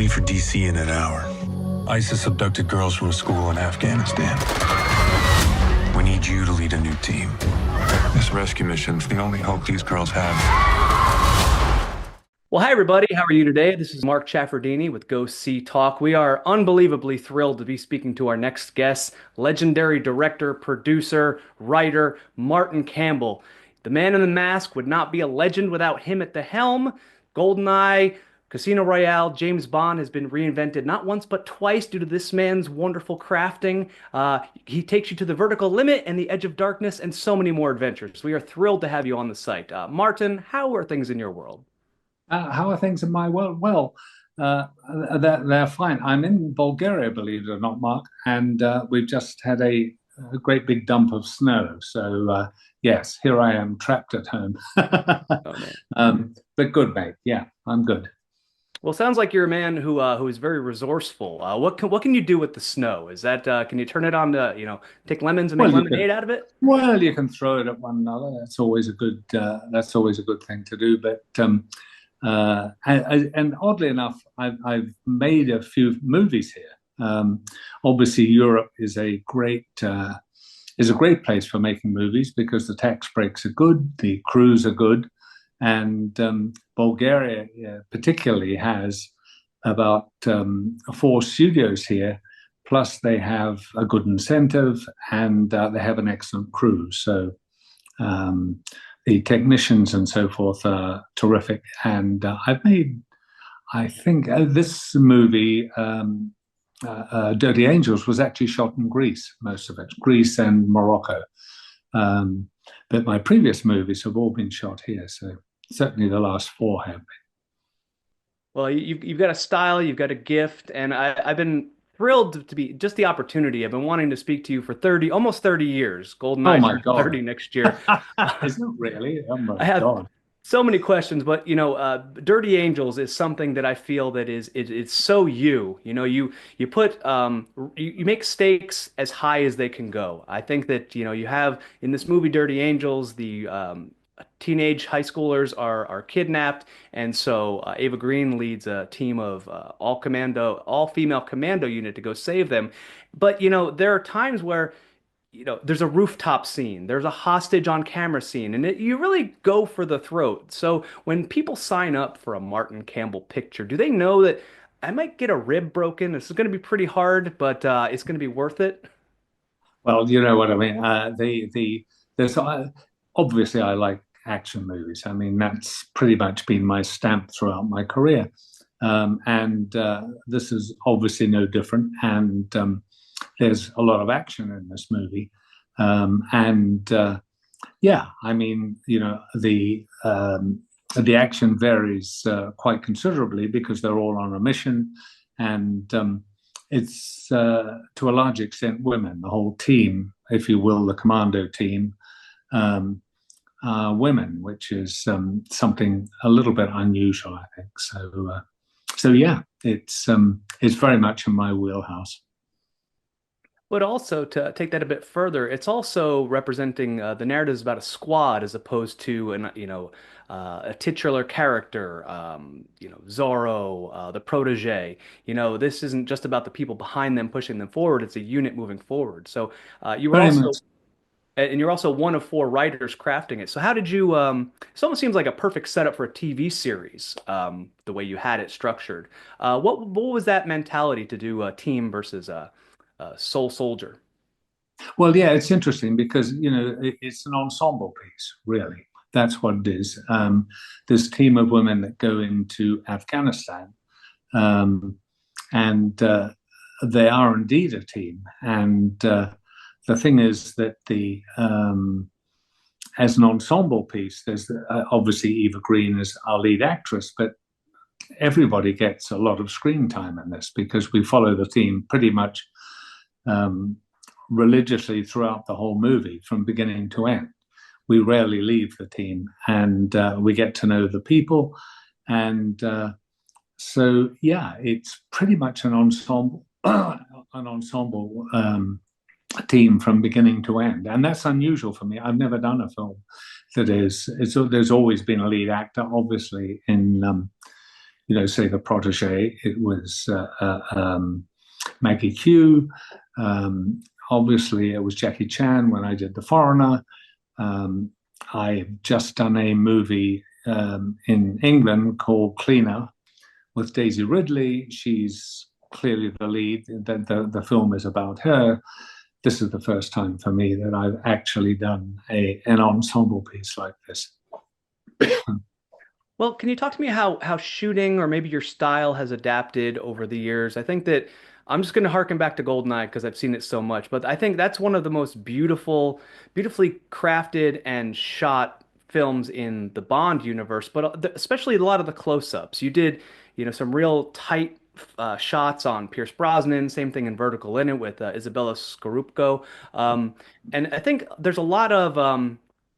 leave for DC in an hour. ISIS abducted girls from a school in Afghanistan. We need you to lead a new team. This rescue mission's the only hope these girls have. Well, hi, everybody. How are you today? This is Mark Chaffardini with Go See Talk. We are unbelievably thrilled to be speaking to our next guest, legendary director, producer, writer, Martin Campbell. The man in the mask would not be a legend without him at the helm. GoldenEye, Casino Royale, James Bond has been reinvented not once but twice due to this man's wonderful crafting. He takes you to the vertical limit and the edge of darkness and so many more adventures. We are thrilled to have you on the site. Martin, how are things in your world? How are things in my world? Well, they're fine. I'm in Bulgaria, believe it or not, Mark, and we've just had a great big dump of snow. So, yes, here I am trapped at home. Oh, man. But good, mate. Yeah, I'm good. Well, it sounds like you're a man who is very resourceful. What can you do with the snow? Is that can you turn it on to take lemons and make lemonade out of it? Well, you can throw it at one another. That's always a good thing to do. But and oddly enough, I've made a few movies here. Obviously, Europe is a great place for making movies because the tax breaks are good, the crews are good, and Bulgaria particularly has about 4 studios here. Plus, they have a good incentive and they have an excellent crew. So. The technicians and so forth are terrific. And I've made, I think, this movie, Dirty Angels, was actually shot in Greece, most of it, Greece and Morocco. But my previous movies have all been shot here. So certainly the last 4 have been. Well, you've got a style, you've got a gift, and I've been thrilled to be just the opportunity. I've been wanting to speak to you for almost 30 years. Oh GoldenEye my turns God. 30 next year. Isn't it really? Oh my I have God. so many questions, but Dirty Angels is something that I feel that it's so you. You put you make stakes as high as they can go. I think that you have in this movie Dirty Angels the teenage high schoolers are kidnapped, and so Eva Green leads a team of all female commando unit to go save them. But there are times where there's a rooftop scene, there's a hostage on camera scene, and you really go for the throat. So when people sign up for a Martin Campbell picture, do they know that I might get a rib broken? This is going to be pretty hard, but it's going to be worth it? Well, you know what I mean. There's obviously I like action movies. I mean that's pretty much been my stamp throughout my career, and this is obviously no different. And there's a lot of action in this movie, and yeah, I mean the action varies quite considerably because they're all on a mission, and it's to a large extent women. The whole team, if you will, the commando team, are women, which is something a little bit unusual, I think. So yeah, it's very much in my wheelhouse. But also to take that a bit further, it's also representing the narratives about a squad as opposed to a titular character, Zorro, the protege. This isn't just about the people behind them pushing them forward; it's a unit moving forward. So you were Very also, much. and you're also one of 4 writers crafting it. So how did you? This almost seems like a perfect setup for a TV series, the way you had it structured. What was that mentality to do a team versus a sole soldier? Well, yeah, it's interesting because it's an ensemble piece, really. That's what it is. This team of women that go into Afghanistan, and they are indeed a team. And the thing is that as an ensemble piece, there's obviously Eva Green is our lead actress, but everybody gets a lot of screen time in this because we follow the theme pretty much religiously throughout the whole movie from beginning to end. We rarely leave the team, and we get to know the people. And so, yeah, it's pretty much an ensemble, team from beginning to end, and that's unusual for me. I've never done a film that is. There's always been a lead actor, obviously, in say the protege, it was Maggie Q. Um, Obviously, it was Jackie Chan when I did The Foreigner. Um, I've just done a movie in England called Cleaner with Daisy Ridley. She's clearly the lead. The film is about her. This is the first time for me that I've actually done an ensemble piece like this. Well, can you talk to me how shooting or maybe your style has adapted over the years? I think that I'm just going to harken back to GoldenEye because I've seen it so much, but I think that's one of the most beautifully crafted and shot films in the Bond universe, but especially a lot of the close-ups. You did, some real tight shots on Pierce Brosnan, same thing in Vertical Limit with Isabella Scorupco. Um, and I think there's a lot of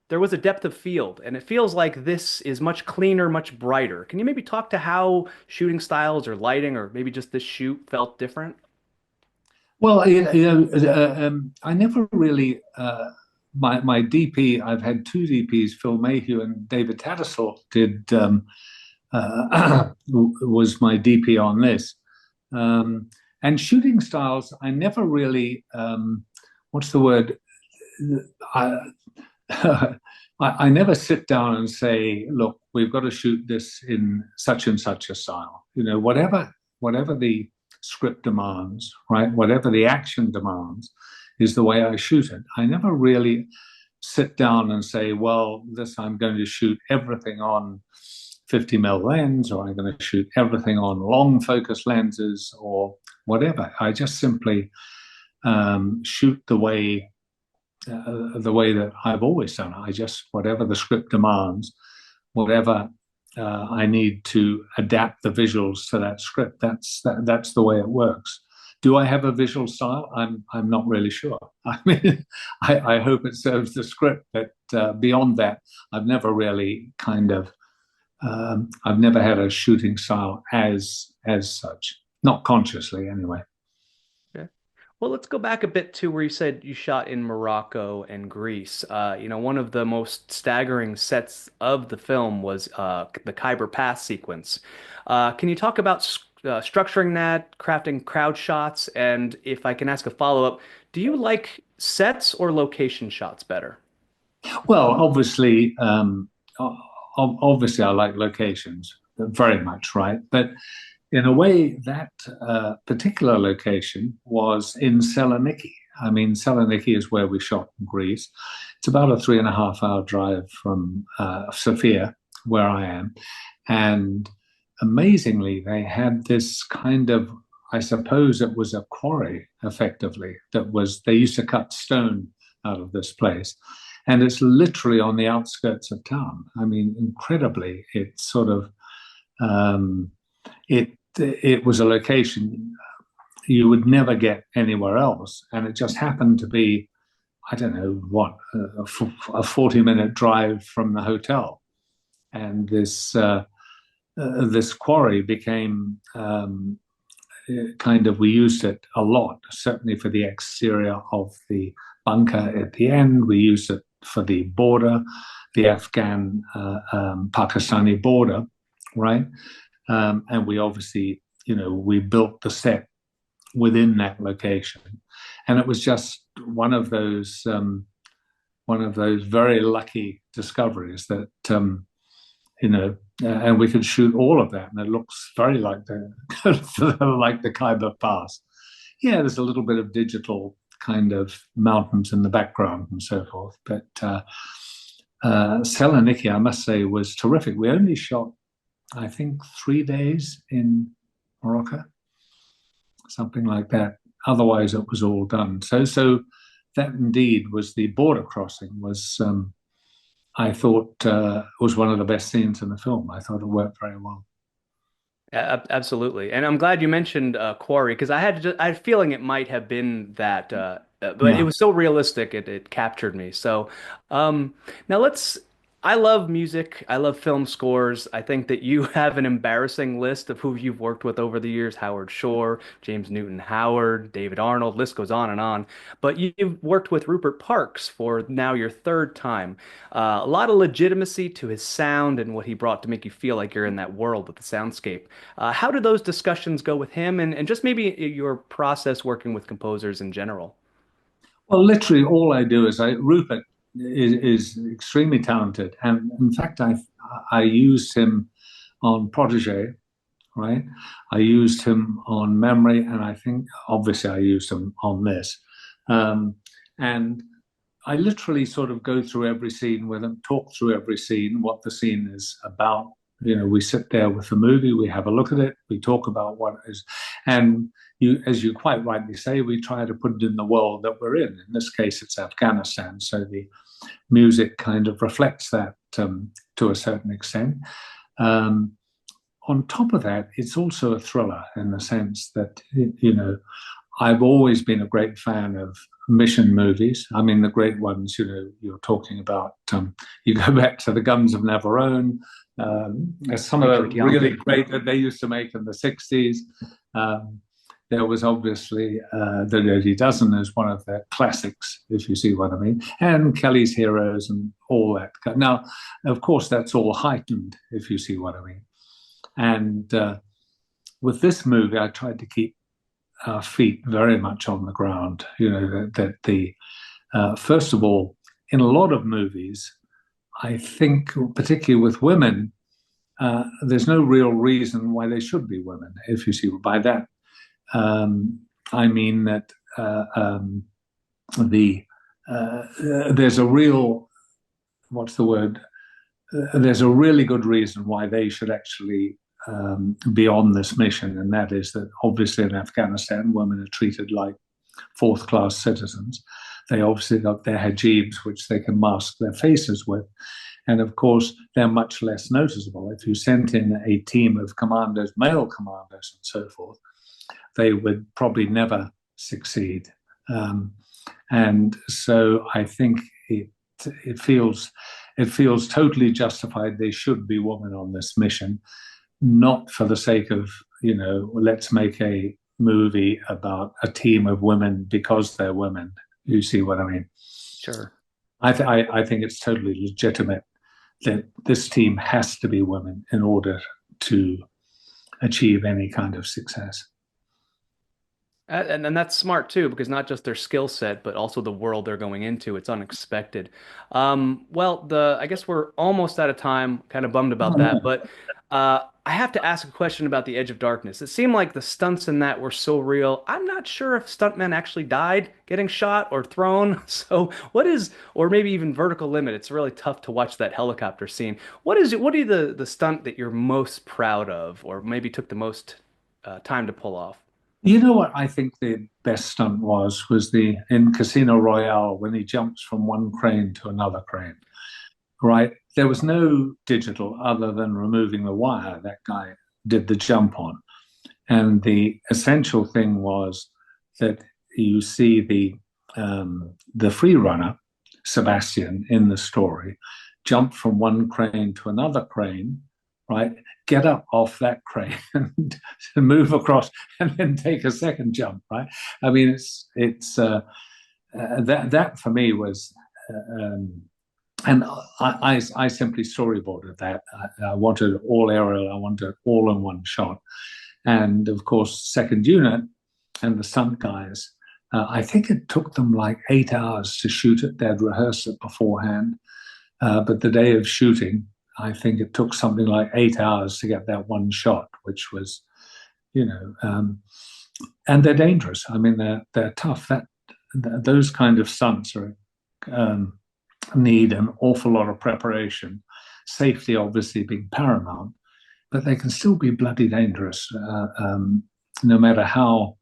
there was a depth of field, and it feels like this is much cleaner, much brighter. Can you maybe talk to how shooting styles or lighting, or maybe just this shoot felt different? Well, I never really my DP. I've had two DPs, Phil Mayhew and David Tattersall, did was my DP on this. And shooting styles, I never really what's the word? I, I never sit down and say, look, we've got to shoot this in such and such a style. Whatever the script demands, right? Whatever the action demands is the way I shoot it. I never really sit down and say, well, this I'm going to shoot everything on 50 mil lens, or I'm going to shoot everything on long focus lenses, or whatever. I just simply shoot the way that I've always done it. I just, whatever the script demands, whatever I need to adapt the visuals to that script. That's the way it works. Do I have a visual style? I'm not really sure. I mean, I hope it serves the script, but beyond that, I've never really I've never had a shooting style as such, not consciously anyway. Okay. Well, let's go back a bit to where you said you shot in Morocco and Greece. One of the most staggering sets of the film was the Khyber Pass sequence. Can you talk about structuring that, crafting crowd shots, and if I can ask a follow-up, do you like sets or location shots better? Well, obviously, I like locations very much, right? But in a way, that particular location was in Saloniki. I mean, Saloniki is where we shot in Greece. It's about a 3.5 hour drive from Sofia, where I am. And amazingly, they had this kind of, I suppose it was a quarry, effectively, they used to cut stone out of this place. And it's literally on the outskirts of town. I mean, incredibly, it's sort of, um, it was a location you would never get anywhere else, and it just happened to be, I don't know what, a 40-minute drive from the hotel, and this quarry became kind of, we used it a lot, certainly for the exterior of the bunker at the end. We used it for the border, the Afghan Pakistani border, right? And we obviously, we built the set within that location, and it was just one of those very lucky discoveries that and we could shoot all of that, and it looks very like the like the Khyber Pass. Yeah, there's a little bit of digital kind of mountains in the background and so forth, but Saloniki, I must say, was terrific. We only shot, I think, 3 days in Morocco, something like that. Otherwise, it was all done. So that indeed was the border crossing. I thought was one of the best scenes in the film. I thought it worked very well. Absolutely. And I'm glad you mentioned Quarry because I had a feeling it might have been that, but it Yeah. was so realistic it captured me. So now I love music. I love film scores. I think that you have an embarrassing list of who you've worked with over the years: Howard Shore, James Newton Howard, David Arnold, list goes on and on. But you've worked with Rupert Parks for now your third time. A lot of legitimacy to his sound and what he brought to make you feel like you're in that world with the soundscape. How do those discussions go with him and just maybe your process working with composers in general? Well, literally, all I do is Rupert is extremely talented, and in fact, I used him on Protege, right? I used him on Memory, and I think obviously I used him on this. And I literally sort of go through every scene with him, talk through every scene, what the scene is about. We sit there with the movie, we have a look at it, we talk about what it is, and as you quite rightly say, we try to put it in the world that we're in. In this case, it's Afghanistan, so the music kind of reflects that to a certain extent. On top of that, it's also a thriller in the sense that, I've always been a great fan of mission movies. I mean, the great ones, you're talking about, you go back to the Guns of Navarone, some of the really great that they used to make in the 60s. There was obviously The Dirty Dozen as one of the classics, if you see what I mean, and Kelly's Heroes and all that. Now, of course, that's all heightened, if you see what I mean. And with this movie, I tried to keep our feet very much on the ground. First of all, in a lot of movies, I think, particularly with women, there's no real reason why they should be women. If you see by that, I mean that there's a real, what's the word? There's a really good reason why they should actually be on this mission, and that is that obviously in Afghanistan, women are treated like fourth-class citizens. They obviously got their hijabs, which they can mask their faces with. And of course, they're much less noticeable. If you sent in a team of commandos, male commandos, and so forth, they would probably never succeed. And so I think it feels totally justified. They should be women on this mission, not for the sake of, let's make a movie about a team of women because they're women. You see what I mean? Sure. I think it's totally legitimate that this team has to be women in order to achieve any kind of success. And that's smart too, because not just their skill set, but also the world they're going into. It's unexpected. Well, I guess we're almost out of time. Kind of bummed about that, but I have to ask a question about the Edge of Darkness. It seemed like the stunts in that were so real. I'm not sure if stuntmen actually died getting shot or thrown. So or maybe even Vertical Limit. It's really tough to watch that helicopter scene. What are the stunt that you're most proud of, or maybe took the most time to pull off? You know what I think the best stunt was in Casino Royale when he jumps from one crane to another crane, right? There was no digital other than removing the wire that guy did the jump on. And the essential thing was that you see the free runner, Sebastian, in the story, jump from one crane to another crane, right? Get up off that crane and move across, and then take a second jump, right? I mean, that for me was, and I simply storyboarded that. I wanted all aerial. I wanted all in one shot, and of course, second unit and the stunt guys. I think it took them like 8 hours to shoot it. They'd rehearsed it beforehand, but the day of shooting, I think it took something like 8 hours to get that one shot, which was, and they're dangerous. I mean, they're tough. Those kind of stunts need an awful lot of preparation. Safety, obviously, being paramount, but they can still be bloody dangerous, no matter how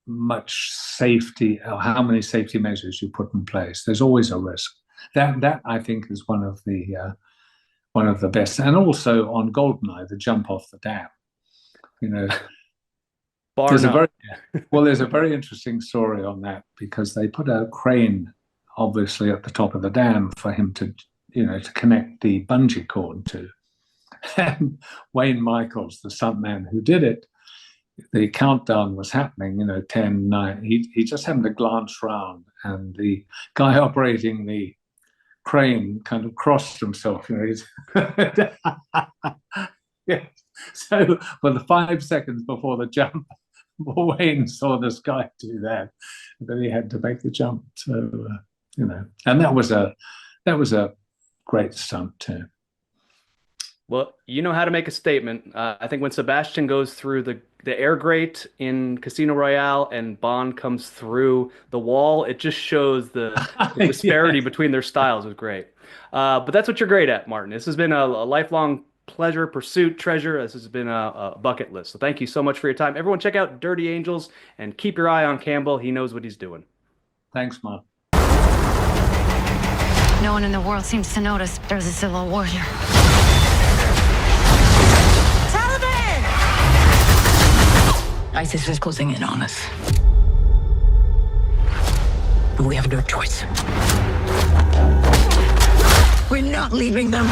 much safety or how many safety measures you put in place. There's always a risk. That I think is one of the best, and also on Goldeneye, the jump off the dam. There's a very interesting story on that, because they put a crane obviously at the top of the dam for him to, to connect the bungee cord to. And Wayne Michaels, the stuntman who did it, the countdown was happening, 10, 9. He just happened to glance round, and the guy operating the crane kind of crossed himself. Yeah. So for the 5 seconds before the jump, Wayne saw this guy do that, and then he had to make the jump. So and that was a great stunt too. Well, you know how to make a statement. I think when Sebastian goes through the air grate in Casino Royale and Bond comes through the wall, it just shows the disparity between their styles. Is great. But that's what you're great at, Martin. This has been a lifelong pleasure, pursuit, treasure. This has been a bucket list. So thank you so much for your time. Everyone check out Dirty Angels and keep your eye on Campbell. He knows what he's doing. Thanks, Mark. No one in the world seems to notice there's a civil war here. Taliban! ISIS is closing in on us. But we have no choice. We're not leaving them.